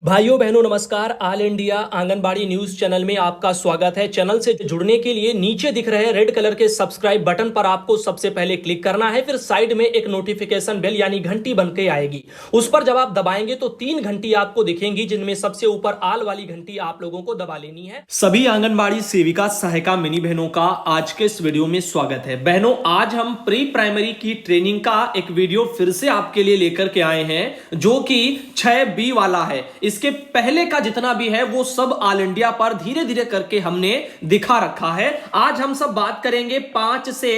भाइयों बहनों नमस्कार। All India anganwadi news channel में आपका स्वागत है। चैनल से जुड़ने के लिए नीचे दिख रहे रेड कलर के सब्सक्राइब बटन पर आपको सबसे पहले क्लिक करना है। फिर साइड में एक नोटिफिकेशन बेल यानी घंटी बन के आएगी, उस पर जब आप दबाएंगे तो 3 घंटी आपको दिखेंगी, जिनमें सबसे ऊपर आल वाली घंटी आप लोगों को दबा लेनी है। सभी आंगनबाड़ी सेविका सहायिका मिनी बहनों का आज के इस वीडियो में स्वागत है। बहनों, आज हम प्री प्राइमरी की ट्रेनिंग का एक वीडियो फिर से आपके लिए लेकर के आए हैं, जो कि 6B वाला है। इसके पहले का जितना भी है वो सब ऑल इंडिया पर धीरे धीरे करके हमने दिखा रखा है। आज हम सब बात करेंगे 5 से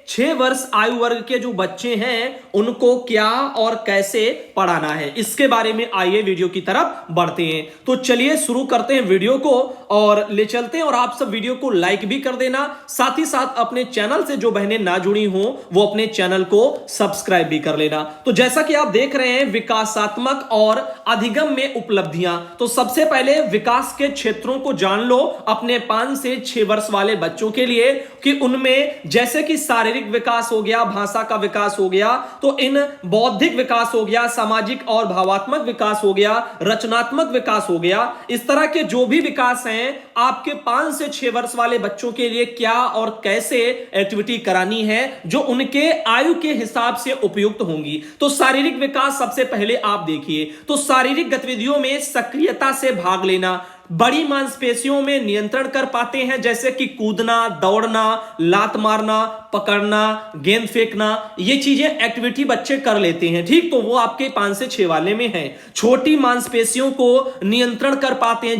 6 वर्ष आयु वर्ग के जो बच्चे हैं उनको क्या और कैसे पढ़ाना है, इसके बारे में आइए वीडियो की तरफ बढ़ते हैं। तो चलिए शुरू करते हैं वीडियो को और ले चलते हैं। और आप सब वीडियो को लाइक भी कर देना, साथ ही साथ अपने चैनल से जो बहनें ना जुड़ी हो वो अपने चैनल को सब्सक्राइब भी कर लेना। तो जैसा कि आप देख रहे हैं विकासात्मक और अधिगम में उपलब्धियां, तो सबसे पहले विकास के क्षेत्रों को जान लो अपने 5 से 6 वर्ष वाले बच्चों के लिए, कि उनमें जैसे कि शारीरिक विकास हो गया, भाषा का विकास हो गया, तो इन बौद्धिक विकास हो गया, सामाजिक और भावात्मक विकास हो गया, रचनात्मक विकास हो गया। इस तरह के जो भी विकास हैं आपके 5 से 6 वर्ष वाले बच्चों के लिए क्या और कैसे एक्टिविटी करानी है जो उनके आयु के हिसाब से उपयुक्त होंगी। तो शारीरिक विकास सबसे पहले आप देखिए, तो शारीरिक गतिविधियों में सक्रियता से भाग लेना, बड़ी मांसपेशियों में नियंत्रण कर पाते हैं, जैसे कि कूदना, दौड़ना, लात मारना, पकड़ना, गेंद फेंकना, ये चीजें एक्टिविटी बच्चे कर लेते हैं। ठीक, तो वो आपके 5 से 6 वाले में है। छोटी मांसपेशियों को नियंत्रण कर पाते हैं,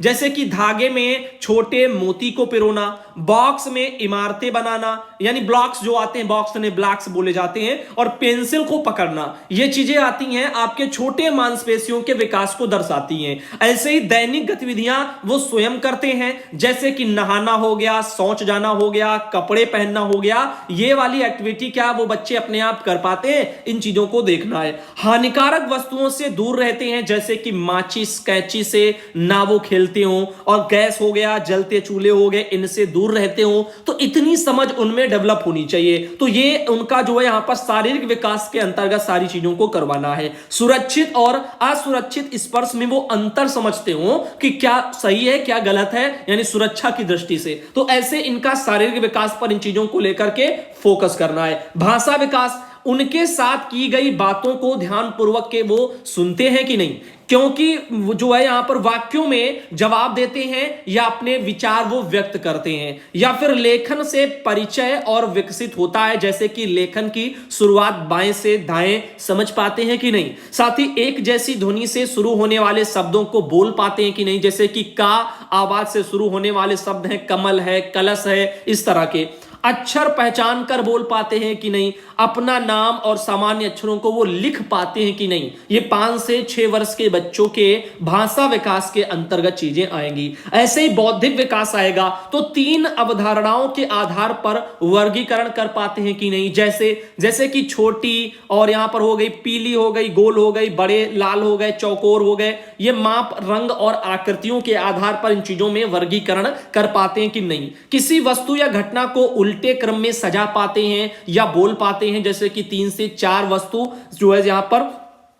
जैसे कि धागे में छोटे मोती को पिरोना, बॉक्स में इमारतें बनाना, यानी ब्लॉक्स जो आते हैं, बॉक्स ने ब्लॉक्स बोले जाते हैं, और पेंसिल को पकड़ना, ये चीजें आती हैं आपके छोटे मांसपेशियों के विकास को दर्शाती हैं। ऐसे ही दैनिक गतिविधियां वो स्वयं करते हैं, जैसे कि नहाना हो गया, शौच जाना हो गया, कपड़े पहनना हो गया, ये वाली एक्टिविटी क्या वो बच्चे अपने आप कर पाते हैं, इन चीजों को देखना है। हानिकारक वस्तुओं से दूर रहते हैं, जैसे कि माचिस, कैंची से ना वो खेलते हो, और गैस हो गया, जलते चूल्हे हो गए, इनसे दूर रहते हो। तो इतनी समझ उनमें डेवलप होनी चाहिए। तो ये उनका जो है यहां पर शारीरिक विकास के अंतर्गत सारी चीजों को करवाना है। सुरक्षित और असुरक्षित स्पर्श में वो अंतर समझते हो कि क्या सही है क्या गलत है, यानी सुरक्षा की दृष्टि से। तो ऐसे इनका शारीरिक विकास पर इन चीजों को लेकर के फोकस करना है। भाषा विकास, उनके साथ की गई बातों को ध्यानपूर्वक के वो सुनते हैं कि नहीं, क्योंकि जो है यहां पर वाक्यों में जवाब देते हैं या अपने विचार वो व्यक्त करते हैं, या फिर लेखन से परिचय और विकसित होता है, जैसे कि लेखन की शुरुआत बाएं से दाएं समझ पाते हैं कि नहीं। साथ ही एक जैसी ध्वनि से शुरू होने वाले शब्दों को बोल पाते हैं कि नहीं, जैसे कि का आवाज से शुरू होने वाले शब्द हैं, कमल है, कलश है, इस तरह के अक्षर पहचान कर बोल पाते हैं कि नहीं, अपना नाम और सामान्य अक्षरों को वो लिख पाते हैं कि नहीं। ये 5 से 6 वर्ष के बच्चों के भाषा विकास के अंतर्गत चीजें आएंगी। ऐसे ही बौद्धिक विकास आएगा, तो 3 अवधारणाओं के आधार पर वर्गीकरण कर पाते हैं कि नहीं, जैसे कि छोटी, और यहां पर हो गई पीली, हो गई गोल, हो गई बड़े, लाल हो गए, चौकोर हो गए। ये माप, रंग और आकृतियों के आधार पर इन चीजों में वर्गीकरण कर पाते हैं कि नहीं। किसी वस्तु या घटना को उल्टे क्रम में सजा पाते हैं या बोल पाते हैं, जैसे कि 3 से 4 वस्तु जो है यहां पर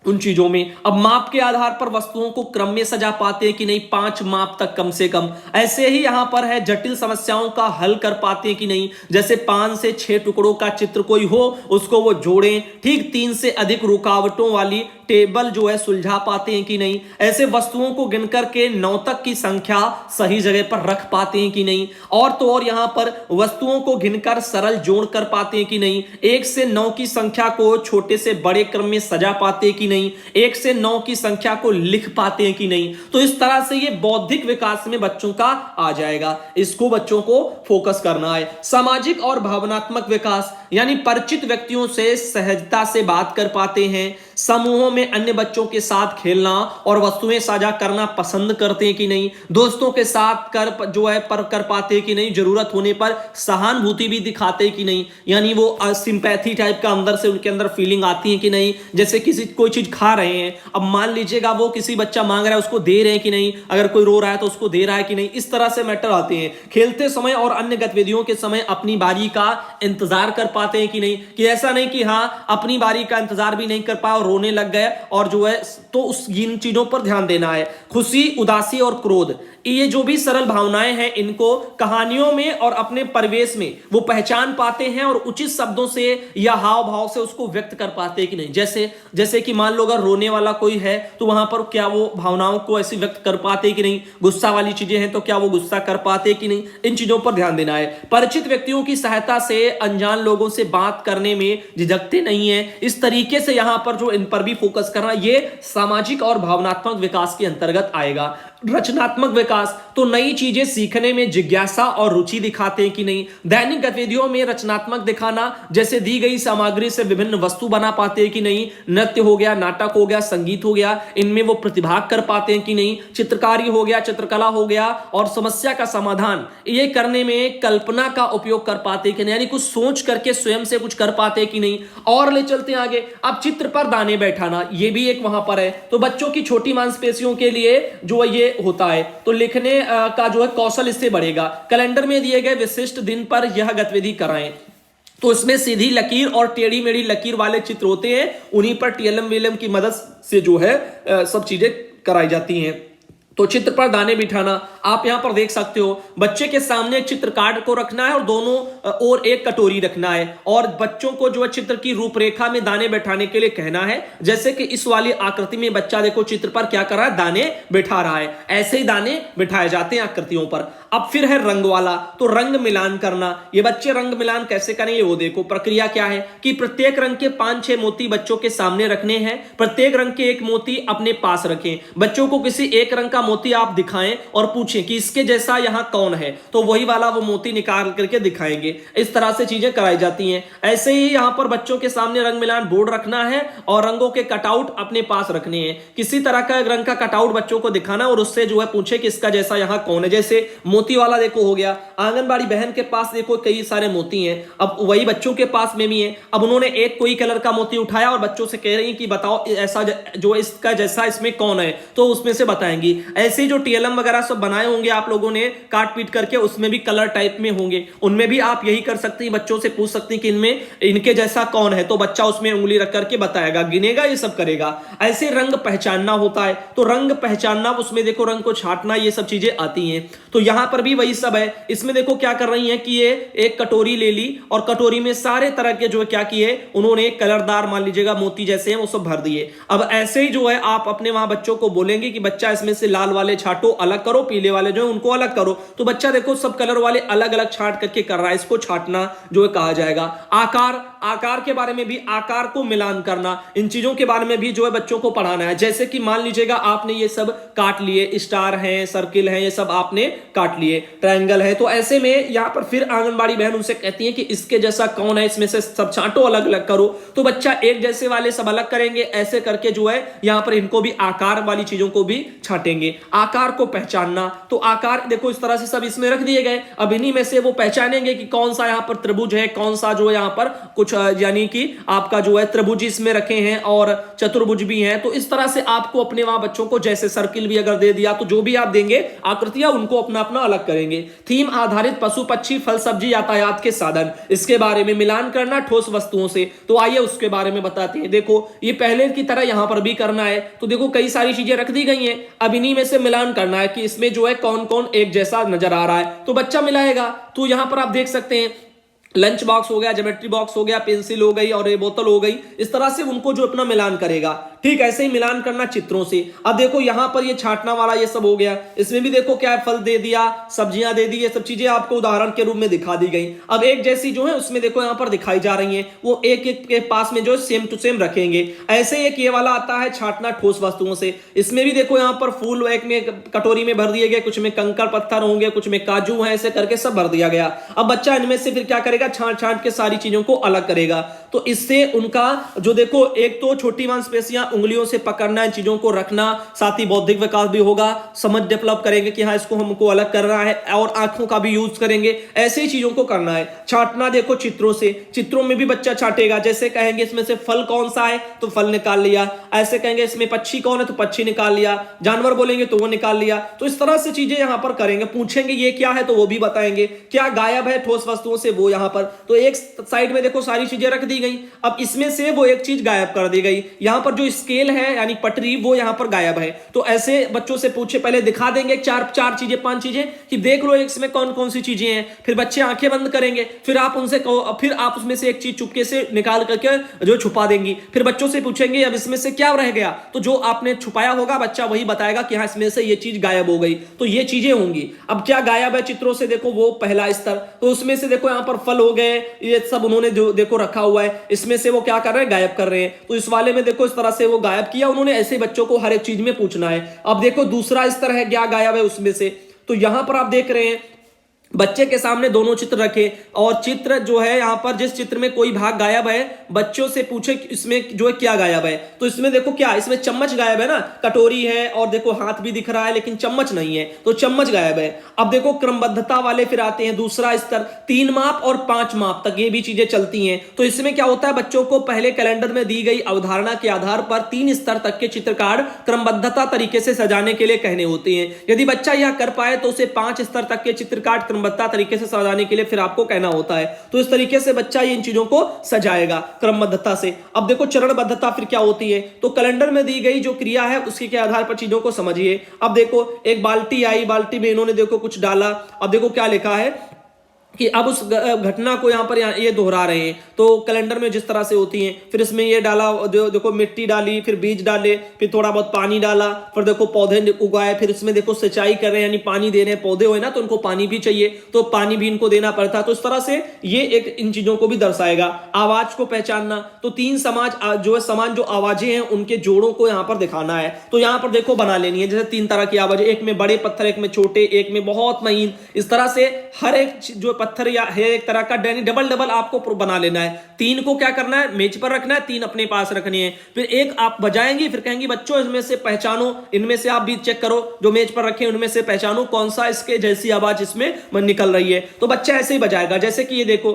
उन चीजों में। अब माप के आधार पर वस्तुओं को क्रम में सजा पाते हैं कि नहीं, 5 माप तक कम से कम। ऐसे ही यहां पर है जटिल समस्याओं का हल कर पाते हैं कि नहीं, जैसे 5 से 6 टुकड़ों का चित्र कोई हो उसको वो जोड़ें। ठीक, 3 से अधिक रुकावटों वाली टेबल जो है सुलझा पाते हैं कि नहीं। ऐसे वस्तुओं को गिनकर के 9 तक की संख्या सही जगह पर रख पाते हैं कि नहीं। और तो और यहां पर वस्तुओं को गिनकर सरल जोड़ कर पाते हैं कि नहीं। 1 से 9 की संख्या को छोटे से बड़े क्रम में सजा पाते हैं कि नहीं। 1 से 9 की संख्या को लिख पाते हैं कि नहीं। तो इस तरह से ये बौद्धिक विकास में बच्चों का आ जाएगा, इसको बच्चों को फोकस करना है। सामाजिक और भावनात्मक विकास, यानी परिचित व्यक्तियों से सहजता से बात कर पाते हैं, समूहों में अन्य बच्चों के साथ खेलना और वस्तुएं साझा करना पसंद करते हैं कि नहीं। दोस्तों के साथ कर पाते हैं कि नहीं। जरूरत होने पर सहानुभूति भी दिखाते हैं कि नहीं, यानी वो सिंपैथी टाइप का अंदर से उनके अंदर फीलिंग आती है कि नहीं। जैसे कोई चीज खा रहे हैं, अब मान लीजिएगा वो किसी बच्चा मांग रहा है, उसको दे रहे हैं कि नहीं, अगर कोई रो रहा है तो उसको दे रहा है कि नहीं, इस तरह से मैटर आते हैं। खेलते समय और अन्य गतिविधियों के समय अपनी बारी का इंतजार कर पाते हैं कि नहीं, कि ऐसा नहीं कि हाँ अपनी बारी का इंतजार भी नहीं कर पाए और रोने लग गए और जो है, तो उस इन चीजों पर ध्यान देना है। खुशी, उदासी और क्रोध, ये जो भी सरल भावनाएं हैं इनको कहानियों में और अपने परिवेश में वो पहचान पाते हैं और उचित शब्दों से या हाव भाव से उसको व्यक्त कर पाते हैं कि नहीं। जैसे जैसे कि मान लो अगर रोने वाला कोई है तो वहां पर क्या वो भावनाओं को ऐसे व्यक्त कर पाते हैं कि नहीं, गुस्सा वाली चीजें हैं तो क्या वो गुस्सा कर पाते हैं कि नहीं, इन चीजों पर ध्यान देना है। परिचित व्यक्तियों की सहायता से अनजान लोगों से बात करने में झिझकते नहीं है, इस तरीके से यहां पर जो इन पर भी फोकस करना, ये सामाजिक और भावनात्मक विकास के अंतर्गत आएगा। रचनात्मक विकास, तो नई चीजें सीखने में जिज्ञासा और रुचि दिखाते हैं कि नहीं। दैनिक गतिविधियों में रचनात्मक दिखाना, जैसे दी गई सामग्री से विभिन्न वस्तु बना पाते हैं कि नहीं, नृत्य हो गया, नाटक हो गया, संगीत हो गया, इनमें वो प्रतिभाग कर पाते हैं कि नहीं, चित्रकारी हो गया, चित्रकला हो गया, और समस्या का समाधान ये करने में कल्पना का उपयोग कर पाते हैं कि नहीं, यानी कुछ सोच करके स्वयं से कुछ कर पाते हैं कि नहीं। और ले चलते हैं आगे। अब चित्र पर दाने बैठाना, ये भी एक वहां पर है, तो बच्चों की छोटी मांसपेशियों के लिए जो ये होता है, तो लिखने का जो है कौशल इससे बढ़ेगा। कैलेंडर में दिए गए विशिष्ट दिन पर यह गतिविधि कराएं, तो इसमें सीधी लकीर और टेढ़ी मेढ़ी लकीर वाले चित्र होते हैं, उन्हीं पर टीएलएम वीएलएम की मदद से जो है सब चीजें कराई जाती हैं। तो चित्र पर दाने बिठाना, आप यहां पर देख सकते हो, बच्चे के सामने एक चित्र कार्ड को रखना है और दोनों और एक कटोरी रखना है, और बच्चों को जो है चित्र की रूपरेखा में दाने बैठाने के लिए कहना है। जैसे कि इस वाली आकृति में बच्चा देखो चित्र पर क्या कर रहा है, दाने बिठा रहा है, ऐसे ही दाने बिठाए जाते हैं आकृतियों पर। अब फिर है रंग वाला, तो रंग मिलान करना, ये बच्चे रंग मिलान कैसे करेंगे वो देखो। प्रक्रिया क्या है कि प्रत्येक रंग के 5-6 मोती बच्चों के सामने रखने हैं, प्रत्येक रंग के एक मोती अपने पास रखें। बच्चों को किसी एक रंग का मोती आप दिखाएं और पूछें कि इसके जैसा यहां कौन है, तो वही वाला वो मोती निकाल करके दिखाएंगे। इस तरह से चीजें कराई जाती हैं। ऐसे ही यहां पर बच्चों के सामने रंग मिलान बोर्ड रखना है और रंगों के कटआउट अपने पास रखने हैं। किसी तरह का रंग का कटआउट बच्चों को दिखाना और उससे जो है पूछे कि इसका जैसा यहां कौन है। जैसे मोती वाला देखो हो गया, आंगनबाड़ी बहन के पास देखो कई सारे मोती हैं, अब वही बच्चों के पास में भी है। अब उन्होंने एक कोई कलर का मोती उठाया और बच्चों से कह रही है कि बताओ ऐसा जो इसका जैसा इसमें कौन है, तो उसमें से बताएंगी। ऐसे जो टीएलएम वगैरह सब बनाए होंगे आप लोगों ने काट पीट करके, उसमें भी कलर टाइप में होंगे, उनमें भी आप यही कर सकते हैं, बच्चों से पूछ सकते हैं कि इनमें इनके जैसा कौन है, तो बच्चा उसमें उंगली रख करके बताएगा, गिनेगा, ये सब करेगा। ऐसे रंग पहचानना होता है, तो रंग पहचानना, उसमें देखो रंग को छांटना, ये सब चीजें आती हैं। तो यहां पर भी वही सब है। इसमें देखो क्या कर रही है कि ये एक कटोरी ले ली और कटोरी में सारे तरह के जो है क्या किए उन्होंने, कलरदार मान लीजिएगा मोती जैसे हैं वो सब भर दिए। अब ऐसे ही जो है आप अपने वहां बच्चों को बोलेंगे कि बच्चा इसमें से लाल वाले छाटो, अलग करो, पीले वाले जो है उनको अलग करो, तो बच्चा देखो सब कलर वाले अलग अलग छाट करके कर रहा है, इसको छाटना जो है कहा जाएगा। आकार के बारे में भी, आकार को मिलान करना, इन चीजों के बारे में भी जो है बच्चों को पढ़ाना है। जैसे कि मान लीजिएगा आपने ये सब काट लिए, स्टार है, सर्किल है, ये सब आपने काट लिए, ट्रायंगल है, तो ऐसे में यहां पर फिर आंगनबाड़ी बहन उनसे कहती है कि इसके जैसा कौन है, इसमें से सब छांटो, अलग अलग करो, तो बच्चा एक जैसे वाले सब अलग करेंगे। ऐसे करके जो है यहां पर इनको भी आकार वाली चीजों को भी छांटेंगे। आकार को पहचानना, तो आकार देखो इस तरह से सब इसमें रख दिए गए, अब इन्हीं में से वो पहचानेंगे कि कौन सा यहां पर त्रिभुज है, कौन सा जो है यहां पर कुछ यानी कि आपका जो है त्रिभुज इसमें रखे हैं और चतुर्भुज भी हैं। तो इस तरह से आपको अपने वहां बच्चों को जैसे सर्किल भी अगर दे दिया तो जो भी आप देंगे आकृतियां उनको अपना अपना अलग करेंगे। थीम आधारित पशु पक्षी फल सब्जी यातायात के साधन, इसके बारे में मिलान करना ठोस वस्तुओं से, तो आइए उसके बारे में बताते हैं। देखो ये पहले की तरह यहां पर भी करना है, तो देखो कई सारी चीजें रख दी गई हैं, अब इन्हीं में से मिलान करना है कि इसमें जो है कौन कौन एक जैसा नजर आ रहा है, तो बच्चा मिलाएगा। तो यहां पर आप देख सकते हैं लंच बॉक्स हो गया, ज्योमेट्री बॉक्स हो गया, पेंसिल हो गई और ये बोतल हो गई, इस तरह से उनको जो अपना मिलान करेगा। ठीक ऐसे ही मिलान करना चित्रों से। अब देखो यहां पर ये छाटना वाला ये सब हो गया, इसमें भी देखो क्या फल दे दिया, सब्जियां दे दी, ये सब चीजें आपको उदाहरण के रूप में दिखा दी गई। अब एक जैसी जो है उसमें देखो यहां पर दिखाई जा रही है, वो एक एक के पास में जो सेम टू सेम रखेंगे। ऐसे एक ये वाला आता है छाटना ठोस वस्तुओं से, इसमें भी देखो यहां पर फूल एक में कटोरी में भर दिए गए, कुछ में कंकड़ पत्थर होंगे, कुछ में काजू है, ऐसे करके सब भर दिया गया। अब बच्चा इनमें से फिर क्या करेगा, छांट छांट के सारी चीजों को अलग करेगा। तो इससे उनका जो देखो एक तो छोटी मांसपेशियां उंगलियों से पकड़ना, इन चीजों को रखना, साथ ही बौद्धिक विकास भी होगा, समझ डेवलप करेंगे कि हाँ इसको हमको अलग करना है, और आंखों का भी यूज करेंगे, ऐसे ही चीजों को करना है। छांटना देखो चित्रों से, चित्रों में भी बच्चा छांटेगा, जैसे कहेंगे इसमें से फल कौन सा है तो फल निकाल लिया, ऐसे कहेंगे इसमें पक्षी कौन है तो पक्षी निकाल लिया, जानवर बोलेंगे तो वो निकाल लिया। तो इस तरह से चीजें यहां पर करेंगे, पूछेंगे ये क्या है तो वो भी बताएंगे, क्या गायब है ठोस वस्तुओं से वो यहां पर। तो एक साइड में देखो सारी चीजें रख दी गई, अब इसमें से वो एक चीज गायब कर दी गई, यहां पर जो स्केल है यानी पटरी वो यहां पर गायब है। तो ऐसे बच्चों से पूछे, पहले दिखा देंगे चार चार चीजें, पांच चीजें कि देख लो इसमें कौन कौन सी चीजें हैं, फिर बच्चे आंखें बंद करेंगे, फिर आप उनसे कहो, फिर आप उसमें से एक चीज चुपके से निकाल करके जो छुपा देंगी, फिर बच्चों से पूछेंगे अब इसमें से क्या रह गया, तो जो आपने छुपाया होगा बच्चा वही बताएगा कि हाँ इसमें से ये चीज गायब हो गई। तो ये चीजें होंगी। अब क्या गायब है चित्रों से, देखो वो पहला स्तर, तो उसमें से देखो यहां पर फल हो गए, ये सब उन्होंने जो देखो रखा हुआ है, इसमें से वो क्या कर रहे हैं गायब कर रहे हैं। तो इस वाले में देखो इस तरह से वो गायब किया उन्होंने, ऐसे बच्चों को हर एक चीज में पूछना है। अब देखो दूसरा स्तर है क्या गायब है उसमें से, तो यहां पर आप देख रहे हैं बच्चे के सामने दोनों चित्र रखे, और चित्र जो है यहां पर जिस चित्र में कोई भाग गायब है बच्चों से पूछे इसमें जो है क्या गायब है। तो इसमें देखो क्या, इसमें चम्मच गायब है ना, कटोरी है और देखो हाथ भी दिख रहा है लेकिन चम्मच नहीं है, तो चम्मच गायब है। अब देखो क्रमबद्धता वाले फिर आते हैं, दूसरा स्तर 3 माप और 5 माप तक ये भी चीजें चलती हैं। तो इसमें क्या होता है, बच्चों को पहले कैलेंडर में दी गई अवधारणा के आधार पर 3 स्तर तक के चित्रकार क्रमबद्धता तरीके से सजाने के लिए कहने होते हैं। यदि बच्चा यह कर पाए तो उसे 5 स्तर तक के चित्रकार तरीके से सजाने के लिए फिर आपको कहना होता है। तो इस तरीके से बच्चा इन चीजों को सजाएगा क्रमबद्धता से। अब देखो चरणबद्धता फिर क्या होती है, तो कैलेंडर में दी गई जो क्रिया है उसके के आधार पर चीजों को समझिए। अब देखो एक बाल्टी आई, बाल्टी में इन्होंने देखो कुछ डाला, अब देखो क्या लिखा है कि अब उस घटना को यहाँ पर ये दोहरा रहे हैं। तो कैलेंडर में जिस तरह से होती हैं, फिर इसमें ये डाला, देखो मिट्टी डाली, फिर बीज डाले, फिर थोड़ा बहुत पानी डाला, फिर देखो पौधे उगाए, फिर इसमें देखो सिंचाई कर रहे हैं यानी पानी दे रहे हैं, पौधे हुए ना तो उनको पानी भी चाहिए तो पानी भी इनको देना पड़ता है। तो इस तरह से ये एक इन चीजों को भी दर्शाएगा। आवाज को पहचानना, तो 3 समाज जो है समान जो आवाजें हैं उनके जोड़ों को यहाँ पर दिखाना है। तो यहाँ पर देखो बना लेनी है, जैसे 3 तरह की आवाजें, एक में बड़े पत्थर, एक में छोटे, एक में बहुत महीन, इस तरह से हर एक जो पत्थर या है एक तरह का डबल डबल आपको बना लेना है। 3 को क्या करना है, मेज पर रखना है, 3 अपने पास रखनी है। फिर एक आप बजाएंगी, फिर कहेंगी बच्चों इसमें से पहचानो, इनमें से आप भी चेक करो जो मेज पर रखे उनमें से पहचानो कौन सा इसके जैसी आवाज इसमें निकल रही है। तो बच्चा ऐसे ही बजाएगा, जैसे कि ये देखो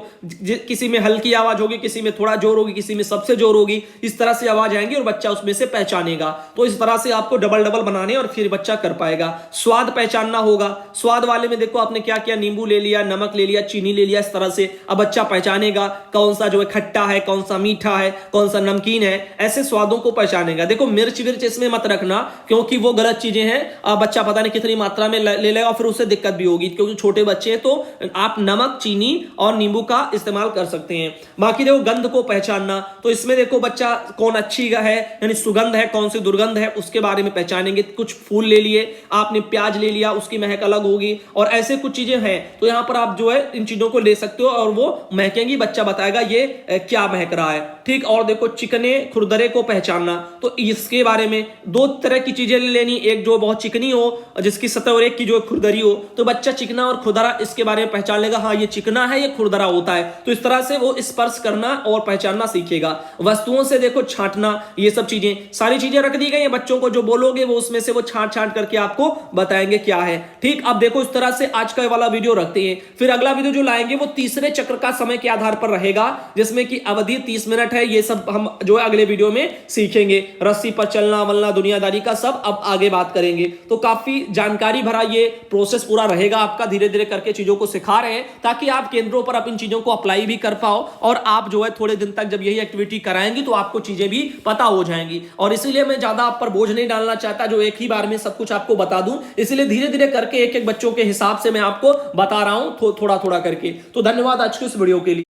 किसी में हल्की आवाज होगी, किसी में थोड़ा जोर होगी, किसी में सबसे जोर होगी, इस तरह से आवाज आएंगी और बच्चा उसमें से पहचानेगा। तो इस तरह से आपको डबल डबल बनाने और फिर बच्चा कर पाएगा। स्वाद पहचानना होगा, स्वाद वाले में देखो आपने क्या किया, नींबू ले लिया, नमक ले लिया, चीनी ले लिया, इस तरह से अब बच्चा पहचानेगा कौन सा जो है खट्टा है, कौन सा मीठा है, कौन सा नमकीन है, ऐसे स्वादों को पहचानेगा। देखो मिर्च विर्च इसमें मत रखना क्योंकि वो गलत चीजें हैं, बच्चा पता नहीं कितनी मात्रा में ले लेगा, फिर उससे दिक्कत भी होगी क्योंकि छोटे बच्चे हैं। तो आप नमक, चीनी और नींबू का इस्तेमाल कर सकते हैं। बाकी देखो गंध को पहचानना, तो इसमें देखो बच्चा कौन अच्छी है यानी सुगंध है, कौन सी दुर्गंध है उसके बारे में पहचानेंगे। कुछ फूल ले लिए आपने, प्याज ले लिया, उसकी महक अलग होगी और ऐसे कुछ चीजें हैं। तो यहां पर आप जो है इन चीजों को ले सकते हो और वो महकेंगी, बच्चा बताएगा ये क्या महक रहा है। ठीक, और देखो चिकने खुरदरे को पहचानना, तो इसके बारे में 2 तरह की चीजें ले लेनी, एक जो बहुत चिकनी हो जिसकी सतह और एक की जो खुरदरी हो। तो बच्चा चिकना और खुरदरा इसके बारे में पहचान लेगा, हाँ ये चिकना है, ये खुरदरा होता है। तो इस तरह से वो स्पर्श करना और पहचानना सीखेगा। वस्तुओं से देखो छांटना, ये सब चीजें सारी चीजें रख दी गई है। बच्चों को जो बोलोगे वो उसमें से वो छांट छांट करके आपको बताएंगे क्या है। ठीक, अब देखो इस तरह से आज का वाला वीडियो रखते हैं। फिर अगला वीडियो जो लाएंगे वो तीसरे चक्र का समय के आधार पर रहेगा, जिसमें कि अवधि 30 मिनट है। ये सब हम जो है अगले वीडियो में सीखेंगे। रस्सी पर चलना वलना, दुनियादारी का सब अब आगे बात करेंगे। तो काफी जानकारी भरा ये प्रोसेस पूरा रहेगा आपका। धीरे धीरे करके चीजों को सिखा रहे हैं ताकि आप केंद्रों पर आप इन चीजों को अप्लाई भी कर पाओ और आप जो है थोड़े दिन तक जब यही एक्टिविटी कराएंगे तो आपको चीजें भी पता हो जाएंगी। और इसीलिए मैं ज्यादा आप पर बोझ नहीं डालना चाहता जो एक ही बार में सब कुछ आपको बता दूं, इसलिए धीरे धीरे करके एक एक बच्चों के हिसाब से मैं आपको बता रहा हूं थोड़ा थोड़ा करके। तो धन्यवाद आज के इस वीडियो के लिए।